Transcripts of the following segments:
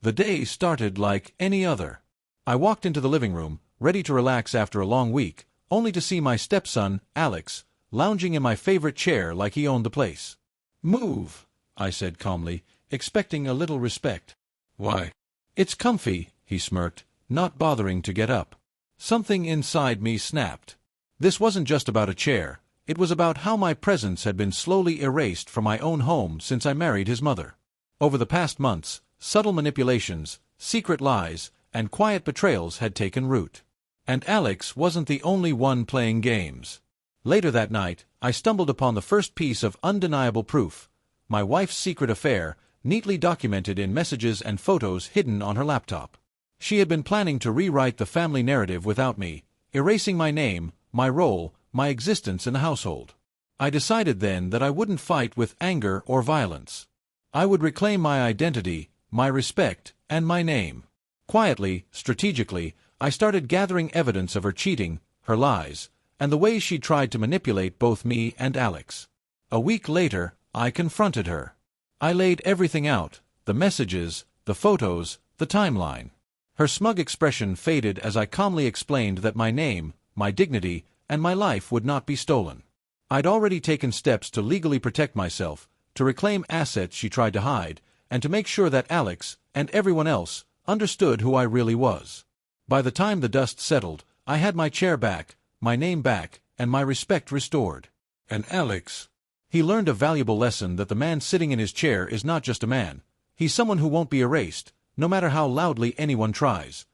The day started like any other. I walked into the living room, ready to relax after a long week, only to see my stepson, Alex, lounging in my favorite chair like he owned the place. "Move," I said calmly, expecting a little respect. "Why?" "It's comfy," he smirked, not bothering to get up. Something inside me snapped. This wasn't just about a chair. It was about how my presence had been slowly erased from my own home since I married his mother. Over the past months, subtle manipulations, secret lies, and quiet betrayals had taken root. And Alex wasn't the only one playing games. Later that night, I stumbled upon the first piece of undeniable proof: my wife's secret affair, neatly documented in messages and photos hidden on her laptop. She had been planning to rewrite the family narrative without me, erasing my name, my role, my existence in the household. I decided then that I wouldn't fight with anger or violence. I would reclaim my identity, my respect, and my name. Quietly, strategically, I started gathering evidence of her cheating, her lies, and the ways she tried to manipulate both me and Alex. A week later, I confronted her. I laid everything out: the messages, the photos, the timeline. Her smug expression faded as I calmly explained that my name, my dignity, and my life would not be stolen. I'd already taken steps to legally protect myself, to reclaim assets she tried to hide, and to make sure that Alex, and everyone else, understood who I really was. By the time the dust settled, I had my chair back, my name back, and my respect restored. And Alex? He learned a valuable lesson: that the man sitting in his chair is not just a man. He's someone who won't be erased, no matter how loudly anyone tries.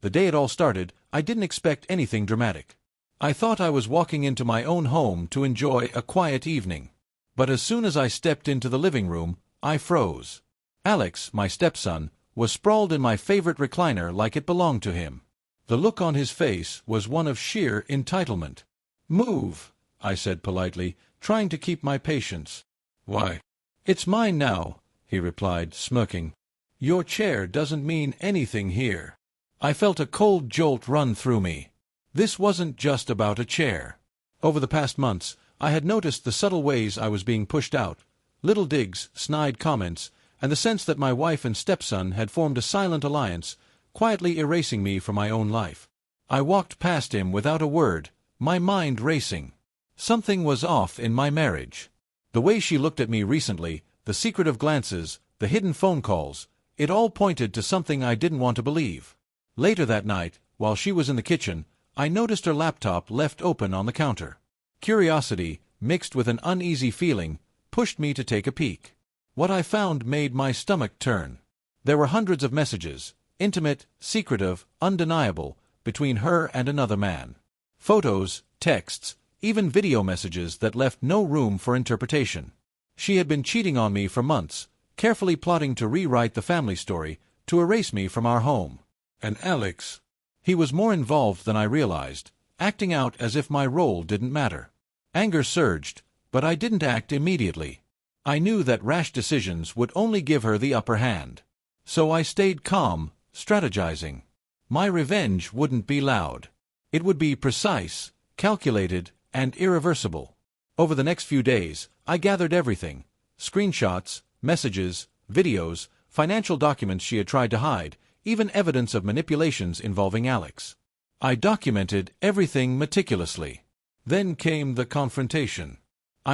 The day it all started, I didn't expect anything dramatic. I thought I was walking into my own home to enjoy a quiet evening. But as soon as I stepped into the living room, I froze. Alex, my stepson, was sprawled in my favorite recliner like it belonged to him. The look on his face was one of sheer entitlement. "Move," I said politely, trying to keep my patience. "Why?" "It's mine now," he replied, smirking. "Your chair doesn't mean anything here." I felt a cold jolt run through me. This wasn't just about a chair. Over the past months, I had noticed the subtle ways I was being pushed out: little digs, snide comments, and the sense that my wife and stepson had formed a silent alliance, quietly erasing me from my own life. I walked past him without a word, my mind racing. Something was off in my marriage. The way she looked at me recently, the secretive glances, the hidden phone calls, it all pointed to something I didn't want to believe. Later that night, while she was in the kitchen, I noticed her laptop left open on the counter. Curiosity, mixed with an uneasy feeling, pushed me to take a peek. What I found made my stomach turn. There were hundreds of messages, intimate, secretive, undeniable, between her and another man. Photos, texts, even video messages that left no room for interpretation. She had been cheating on me for months, carefully plotting to rewrite the family story, to erase me from our home. And Alex? He was more involved than I realized, acting out as if my role didn't matter. Anger surged, but I didn't act immediately. I knew that rash decisions would only give her the upper hand. So I stayed calm, strategizing. My revenge wouldn't be loud. It would be precise, calculated, and irreversible. Over the next few days, I gathered everything: screenshots, messages, videos, financial documents she had tried to hide, even evidence of manipulations involving Alex. I documented everything meticulously. Then came the confrontation.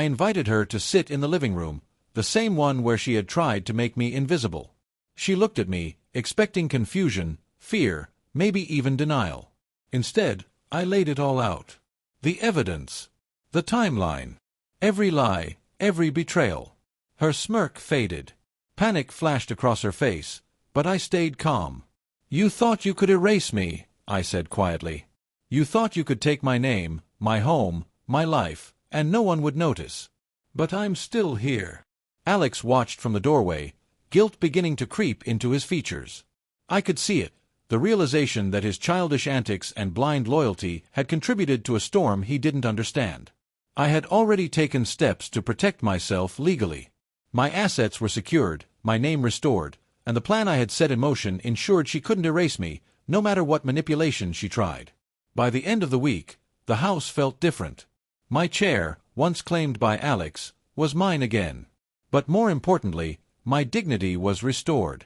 I invited her to sit in the living room, the same one where she had tried to make me invisible. She looked at me, expecting confusion, fear, maybe even denial. Instead, I laid it all out. The evidence. The timeline. Every lie, every betrayal. Her smirk faded. Panic flashed across her face, but I stayed calm. "You thought you could erase me," I said quietly. "You thought you could take my name, my home, my life, and no one would notice. But I'm still here." Alex watched from the doorway, guilt beginning to creep into his features. I could see it, the realization that his childish antics and blind loyalty had contributed to a storm he didn't understand. I had already taken steps to protect myself legally. My assets were secured, my name restored, and the plan I had set in motion ensured she couldn't erase me, no matter what manipulation she tried. By the end of the week, the house felt different. My chair, once claimed by Alex, was mine again. But more importantly, my dignity was restored.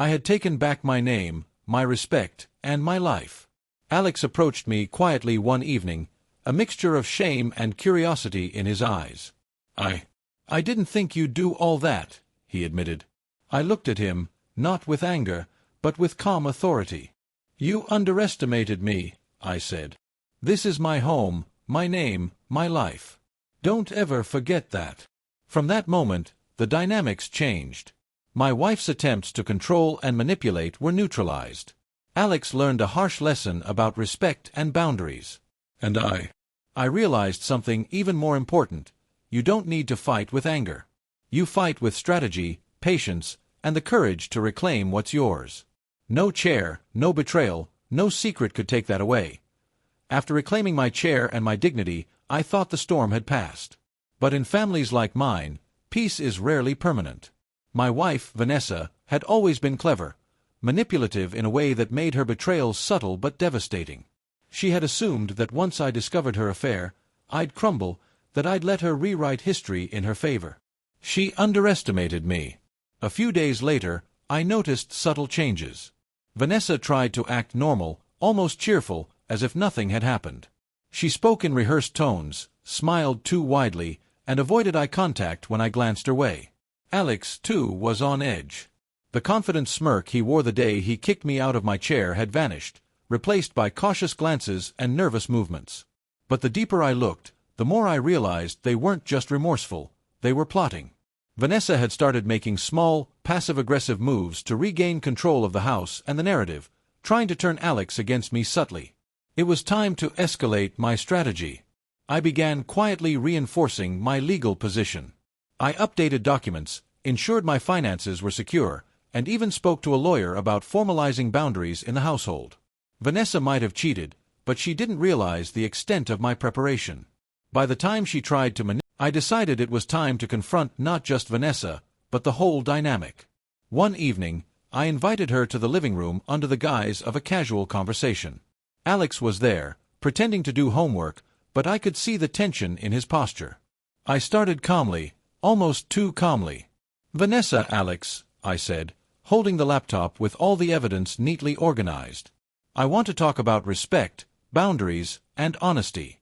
I had taken back my name, my respect, and my life. Alex approached me quietly one evening, a mixture of shame and curiosity in his eyes. I didn't think you'd do all that, he admitted. I looked at him, not with anger, but with calm authority. You underestimated me, I said. This is my home, my name, my life. Don't ever forget that. From that moment, the dynamics changed. My wife's attempts to control and manipulate were neutralized. Alex learned a harsh lesson about respect and boundaries. And I realized something even more important. You don't need to fight with anger. You fight with strategy, patience, and the courage to reclaim what's yours. No chair, no betrayal, no secret could take that away. After reclaiming my chair and my dignity, I thought the storm had passed. But in families like mine, peace is rarely permanent. My wife, Vanessa, had always been clever, manipulative in a way that made her betrayal subtle but devastating. She had assumed that once I discovered her affair, I'd crumble, that I'd let her rewrite history in her favor. She underestimated me. A few days later, I noticed subtle changes. Vanessa tried to act normal, almost cheerful, as if nothing had happened. She spoke in rehearsed tones, smiled too widely, and avoided eye contact when I glanced her way. Alex, too, was on edge. The confident smirk he wore the day he kicked me out of my chair had vanished, replaced by cautious glances and nervous movements. But the deeper I looked, the more I realized they weren't just remorseful, they were plotting. Vanessa had started making small, passive-aggressive moves to regain control of the house and the narrative, trying to turn Alex against me subtly. It was time to escalate my strategy. I began quietly reinforcing my legal position. I updated documents, ensured my finances were secure, and even spoke to a lawyer about formalizing boundaries in the household. Vanessa might have cheated, but she didn't realize the extent of my preparation. By the time she tried to manipulate, I decided it was time to confront not just Vanessa, but the whole dynamic. One evening, I invited her to the living room under the guise of a casual conversation. Alex was there, pretending to do homework, but I could see the tension in his posture. I started calmly, almost too calmly. "Vanessa, Alex," I said, holding the laptop with all the evidence neatly organized. "I want to talk about respect, boundaries, and honesty."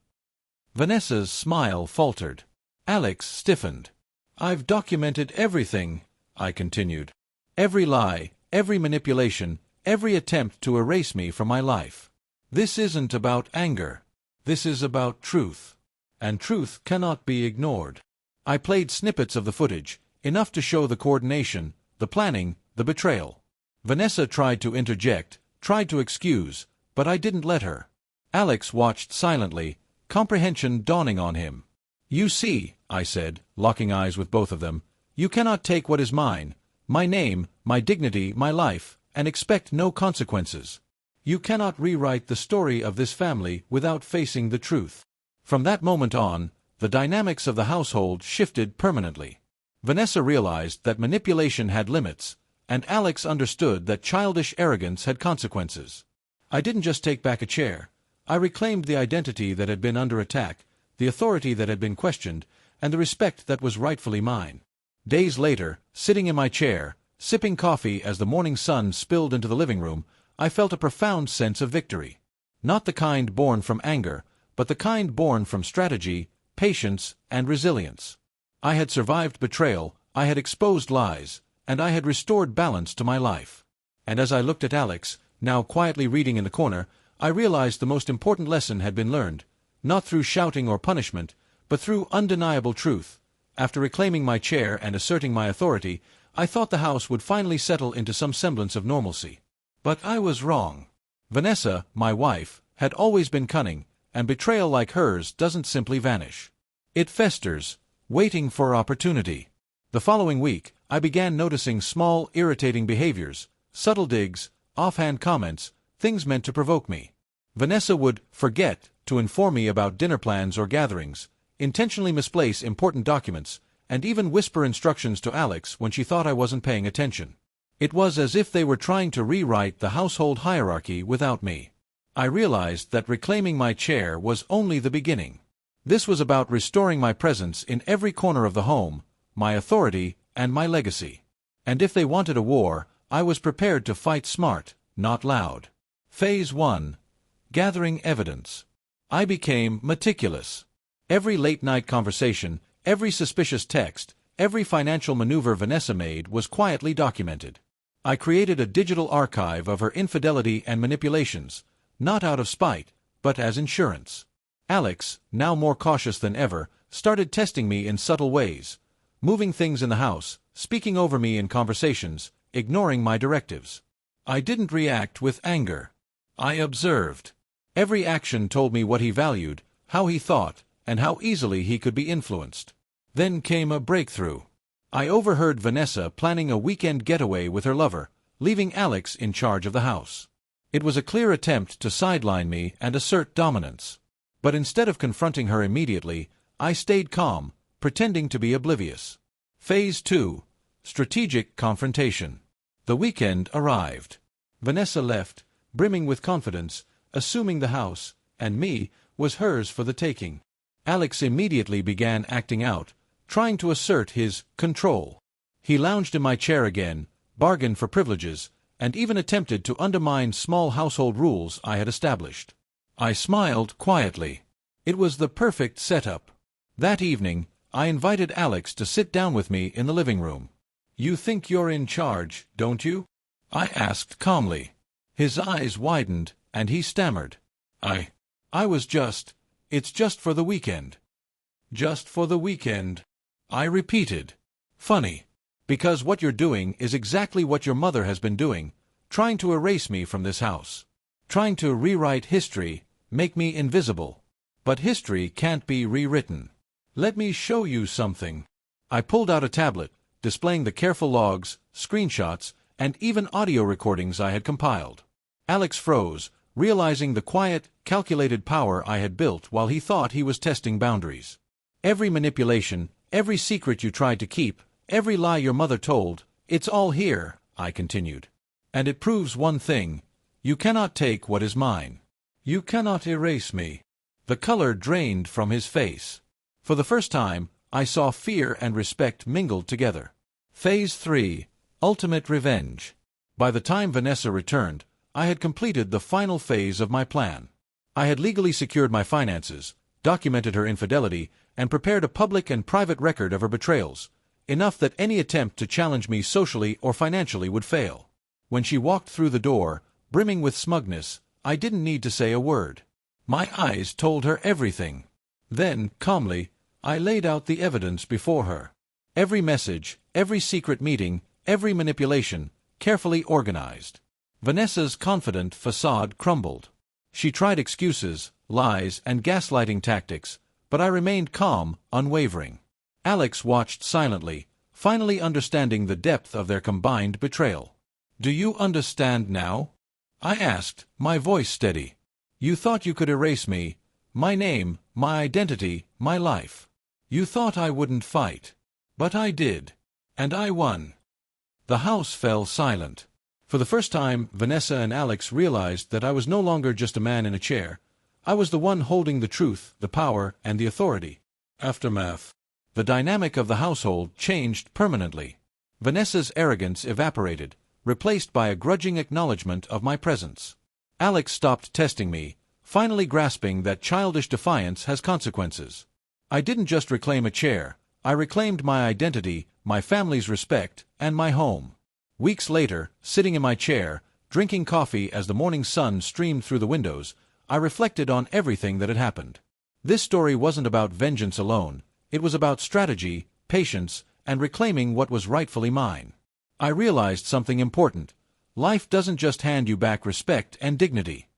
Vanessa's smile faltered. Alex stiffened. "I've documented everything," I continued. "Every lie, every manipulation, every attempt to erase me from my life. This isn't about anger. This is about truth. And truth cannot be ignored." I played snippets of the footage, enough to show the coordination, the planning, the betrayal. Vanessa tried to interject, tried to excuse, but I didn't let her. Alex watched silently, comprehension dawning on him. "You see," I said, locking eyes with both of them, "you cannot take what is mine, my name, my dignity, my life, and expect no consequences. You cannot rewrite the story of this family without facing the truth." From that moment on, the dynamics of the household shifted permanently. Vanessa realized that manipulation had limits, and Alex understood that childish arrogance had consequences. I didn't just take back a chair. I reclaimed the identity that had been under attack, the authority that had been questioned, and the respect that was rightfully mine. Days later, sitting in my chair, sipping coffee as the morning sun spilled into the living room, I felt a profound sense of victory. Not the kind born from anger, but the kind born from strategy, patience, and resilience. I had survived betrayal, I had exposed lies, and I had restored balance to my life. And as I looked at Alex, now quietly reading in the corner, I realized the most important lesson had been learned, not through shouting or punishment, but through undeniable truth. After reclaiming my chair and asserting my authority, I thought the house would finally settle into some semblance of normalcy. But I was wrong. Vanessa, my wife, had always been cunning, and betrayal like hers doesn't simply vanish. It festers, waiting for opportunity. The following week, I began noticing small, irritating behaviors, subtle digs, offhand comments, things meant to provoke me. Vanessa would forget to inform me about dinner plans or gatherings, intentionally misplace important documents, and even whisper instructions to Alex when she thought I wasn't paying attention. It was as if they were trying to rewrite the household hierarchy without me. I realized that reclaiming my chair was only the beginning. This was about restoring my presence in every corner of the home, my authority, and my legacy. And if they wanted a war, I was prepared to fight smart, not loud. Phase 1. Gathering evidence. I became meticulous. Every late-night conversation, every suspicious text, every financial maneuver Vanessa made was quietly documented. I created a digital archive of her infidelity and manipulations, not out of spite, but as insurance. Alex, now more cautious than ever, started testing me in subtle ways, moving things in the house, speaking over me in conversations, ignoring my directives. I didn't react with anger. I observed. Every action told me what he valued, how he thought, and how easily he could be influenced. Then came a breakthrough. I overheard Vanessa planning a weekend getaway with her lover, leaving Alex in charge of the house. It was a clear attempt to sideline me and assert dominance. But instead of confronting her immediately, I stayed calm, pretending to be oblivious. Phase 2. Strategic confrontation. The weekend arrived. Vanessa left, brimming with confidence, assuming the house, and me, was hers for the taking. Alex immediately began acting out, trying to assert his control. He lounged in my chair again, bargained for privileges, and even attempted to undermine small household rules I had established. I smiled quietly. It was the perfect setup. That evening, I invited Alex to sit down with me in the living room. "You think you're in charge, don't you?" I asked calmly. His eyes widened, and he stammered. It's just for the weekend." "Just for the weekend," I repeated. "Funny. Because what you're doing is exactly what your mother has been doing, trying to erase me from this house. Trying to rewrite history, make me invisible. But history can't be rewritten. Let me show you something." I pulled out a tablet, displaying the careful logs, screenshots, and even audio recordings I had compiled. Alex froze, realizing the quiet, calculated power I had built while he thought he was testing boundaries. "Every manipulation, every secret you tried to keep, every lie your mother told, it's all here," I continued. "And it proves one thing. You cannot take what is mine. You cannot erase me." The color drained from his face. For the first time, I saw fear and respect mingled together. Phase 3. Ultimate revenge. By the time Vanessa returned, I had completed the final phase of my plan. I had legally secured my finances, documented her infidelity, and prepared a public and private record of her betrayals, enough that any attempt to challenge me socially or financially would fail. When she walked through the door, brimming with smugness, I didn't need to say a word. My eyes told her everything. Then, calmly, I laid out the evidence before her. Every message, every secret meeting, every manipulation, carefully organized. Vanessa's confident facade crumbled. She tried excuses, lies, and gaslighting tactics, but I remained calm, unwavering. Alex watched silently, finally understanding the depth of their combined betrayal. "Do you understand now?" I asked, my voice steady. "You thought you could erase me, my name, my identity, my life. You thought I wouldn't fight. But I did. And I won." The house fell silent. For the first time, Vanessa and Alex realized that I was no longer just a man in a chair. I was the one holding the truth, the power, and the authority. Aftermath. The dynamic of the household changed permanently. Vanessa's arrogance evaporated, replaced by a grudging acknowledgement of my presence. Alex stopped testing me, finally grasping that childish defiance has consequences. I didn't just reclaim a chair, I reclaimed my identity, my family's respect, and my home. Weeks later, sitting in my chair, drinking coffee as the morning sun streamed through the windows, I reflected on everything that had happened. This story wasn't about vengeance alone, it was about strategy, patience, and reclaiming what was rightfully mine. I realized something important. Life doesn't just hand you back respect and dignity.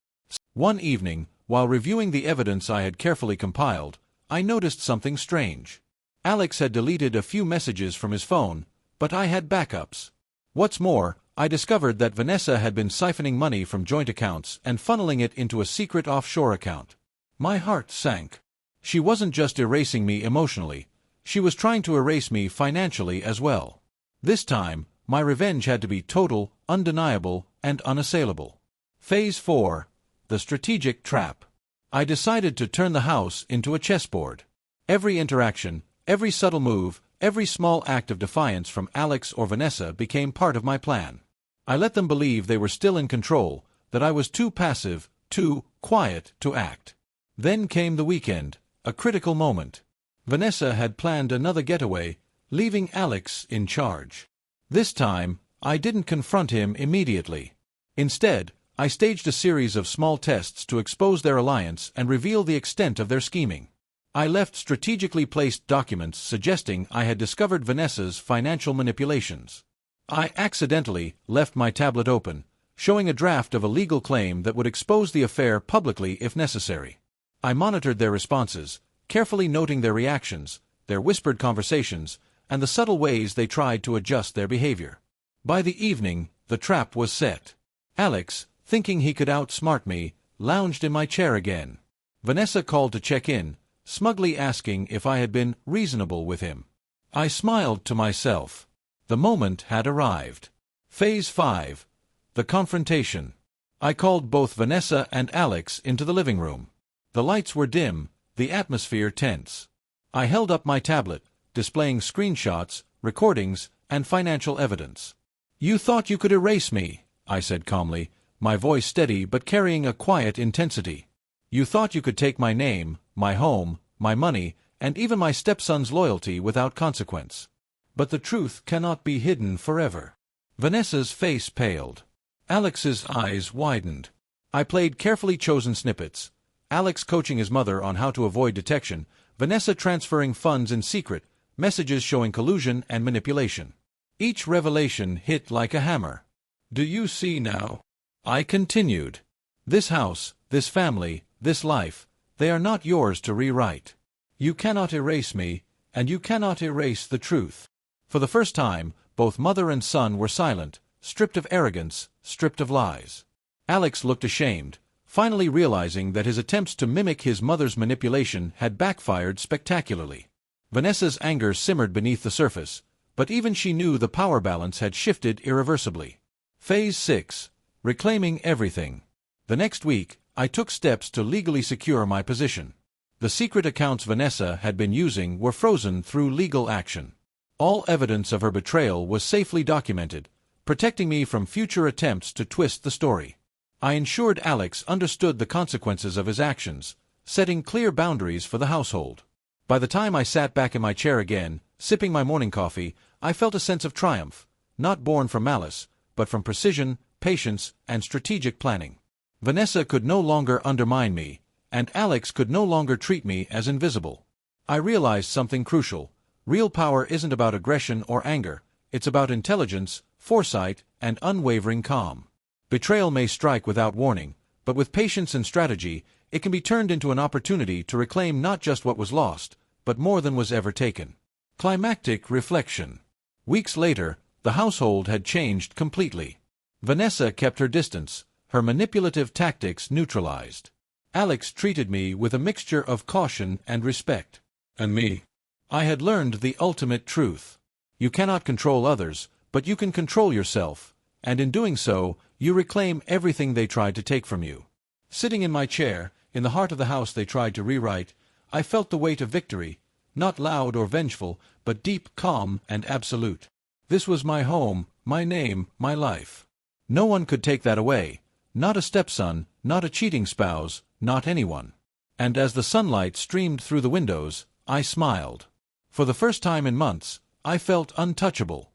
One evening, while reviewing the evidence I had carefully compiled, I noticed something strange. Alex had deleted a few messages from his phone, but I had backups. What's more, I discovered that Vanessa had been siphoning money from joint accounts and funneling it into a secret offshore account. My heart sank. She wasn't just erasing me emotionally, she was trying to erase me financially as well. This time, my revenge had to be total, undeniable, and unassailable. Phase 4. The strategic trap. I decided to turn the house into a chessboard. Every interaction, every subtle move, every small act of defiance from Alex or Vanessa became part of my plan. I let them believe they were still in control, that I was too passive, too quiet to act. Then came the weekend, a critical moment. Vanessa had planned another getaway, leaving Alex in charge. This time, I didn't confront him immediately. Instead, I staged a series of small tests to expose their alliance and reveal the extent of their scheming. I left strategically placed documents suggesting I had discovered Vanessa's financial manipulations. I accidentally left my tablet open, showing a draft of a legal claim that would expose the affair publicly if necessary. I monitored their responses, carefully noting their reactions, their whispered conversations, and the subtle ways they tried to adjust their behavior. By the evening, the trap was set. Alex, thinking he could outsmart me, lounged in my chair again. Vanessa called to check in, smugly asking if I had been reasonable with him. I smiled to myself. The moment had arrived. Phase 5. The Confrontation. I called both Vanessa and Alex into the living room. The lights were dim, the atmosphere tense. I held up my tablet, displaying screenshots, recordings, and financial evidence. "You thought you could erase me," I said calmly, my voice steady but carrying a quiet intensity. "You thought you could take my name, my home, my money, and even my stepson's loyalty without consequence. But the truth cannot be hidden forever." Vanessa's face paled. Alex's eyes widened. I played carefully chosen snippets. Alex coaching his mother on how to avoid detection, Vanessa transferring funds in secret, messages showing collusion and manipulation. Each revelation hit like a hammer. "Do you see now?" I continued. "This house, this family, this life, they are not yours to rewrite. You cannot erase me, and you cannot erase the truth." For the first time, both mother and son were silent, stripped of arrogance, stripped of lies. Alex looked ashamed, finally realizing that his attempts to mimic his mother's manipulation had backfired spectacularly. Vanessa's anger simmered beneath the surface, but even she knew the power balance had shifted irreversibly. Phase 6. Reclaiming everything. The next week, I took steps to legally secure my position. The secret accounts Vanessa had been using were frozen through legal action. All evidence of her betrayal was safely documented, protecting me from future attempts to twist the story. I ensured Alex understood the consequences of his actions, setting clear boundaries for the household. By the time I sat back in my chair again, sipping my morning coffee, I felt a sense of triumph, not born from malice, but from precision, patience, and strategic planning. Vanessa could no longer undermine me, and Alex could no longer treat me as invisible. I realized something crucial. Real power isn't about aggression or anger, it's about intelligence, foresight, and unwavering calm. Betrayal may strike without warning, but with patience and strategy, it can be turned into an opportunity to reclaim not just what was lost, but more than was ever taken. Climactic reflection. Weeks later, the household had changed completely. Vanessa kept her distance, her manipulative tactics neutralized. Alex treated me with a mixture of caution and respect. And me. I had learned the ultimate truth. You cannot control others, but you can control yourself, and in doing so, you reclaim everything they tried to take from you. Sitting in my chair, in the heart of the house they tried to rewrite, I felt the weight of victory, not loud or vengeful, but deep, calm, and absolute. This was my home, my name, my life. No one could take that away, not a stepson, not a cheating spouse, not anyone. And as the sunlight streamed through the windows, I smiled. For the first time in months, I felt untouchable.